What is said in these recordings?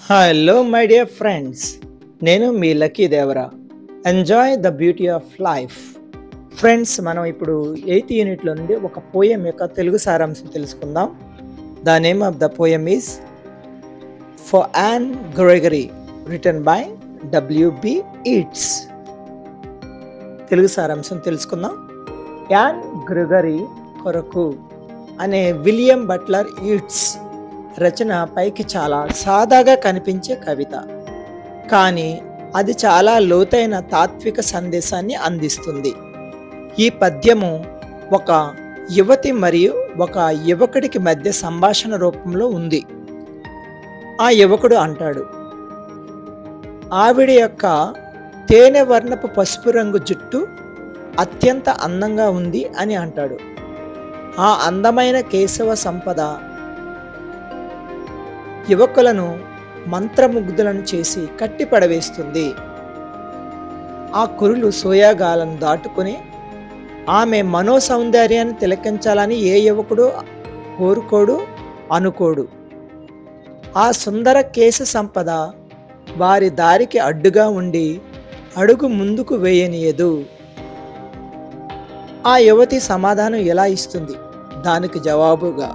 Hello my dear friends, నేను మీ Lucky Devara. Enjoy the beauty of life. Friends, మనం ఇప్పుడు 8th యూనిట్లో నుండి ఒక పోయం యొక్క తెలుగు సారాంశం తెలుసుకుందాం. The name of the poem is for an Gregory, written by W.B. Yeats. Telugu సారాంశం తెలుసుకుందాం. యాన్ గ్రెగరీ కొరకు అనే విలియం బట్లర్ ఈట్స్ రచన పైకి చాలా సాదాగా కనిపించే కవిత, కానీ అది చాలా లోతైన తాత్విక సందేశాన్ని అందిస్తుంది. ఈ పద్యము ఒక యువతి మరియు ఒక యువకుడికి మధ్య సంభాషణ రూపంలో ఉంది. ఆ యువకుడు అంటాడు, ఆవిడ యొక్క తేనె వర్ణపు పసుపు రంగు జుట్టు అత్యంత అందంగా ఉంది అని అంటాడు. ఆ అందమైన కేశవ సంపద యువకులను మంత్రముగ్ధులను చేసి కట్టిపడవేస్తుంది. ఆ కురులు సోయాగాలను దాటుకుని ఆమె మనో సౌందర్యాన్ని తిలకించాలని ఏ యువకుడు కోరుకోడు, అనుకోడు. ఆ సుందర కేశ సంపద వారి దారికి అడ్డుగా ఉండి అడుగు ముందుకు వేయనీయదు. ఆ యువతి సమాధానం ఎలా ఇస్తుంది? దానికి జవాబుగా,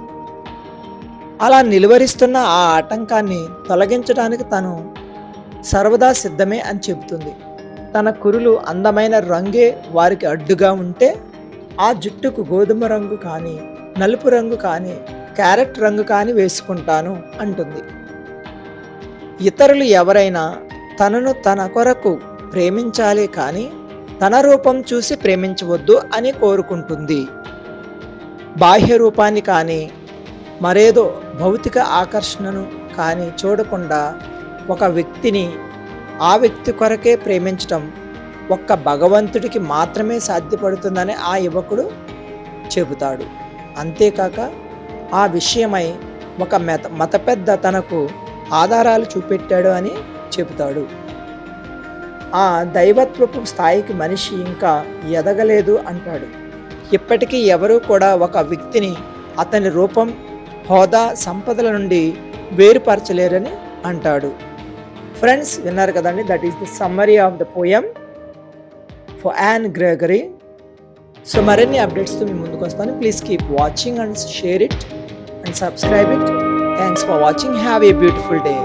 అలా నిలువరిస్తున్న ఆ ఆటంకాన్ని తొలగించడానికి తను సర్వదా సిద్ధమే అని చెబుతుంది. తన కురులు అందమైన రంగే వారికి అడ్డుగా ఉంటే ఆ జుట్టుకు గోధుమ రంగు కానీ, నలుపు రంగు కానీ, క్యారెట్ రంగు కానీ వేసుకుంటాను అంటుంది. ఇతరులు ఎవరైనా తనను తన కొరకు ప్రేమించాలి కానీ తన రూపం చూసి ప్రేమించవద్దు అని కోరుకుంటుంది. బాహ్య రూపాన్ని కానీ మరేదో భౌతిక ఆకర్షణను కానీ చూడకుండా ఒక వ్యక్తిని ఆ వ్యక్తి కొరకే ప్రేమించటం ఒక్క భగవంతుడికి మాత్రమే సాధ్యపడుతుందని ఆ యువకుడు చెబుతాడు. అంతేకాక ఆ విషయమై ఒక మత పెద్ద తనకు ఆధారాలు చూపెట్టాడు అని చెబుతాడు. ఆ దైవత్వపు స్థాయికి మనిషి ఇంకా ఎదగలేదు అంటాడు. ఇప్పటికీ ఎవరూ కూడా ఒక వ్యక్తిని అతని రూపం, హోదా, సంపదల నుండి వేరుపరచలేరని అంటాడు. ఫ్రెండ్స్, విన్నారు కదండి. That is the summary of the poem for an Gregory. So మరిన్ని అప్డేట్స్తో మీ ముందుకు వస్తాను. Please keep watching and share it and subscribe it. Thanks for watching. Have a beautiful day.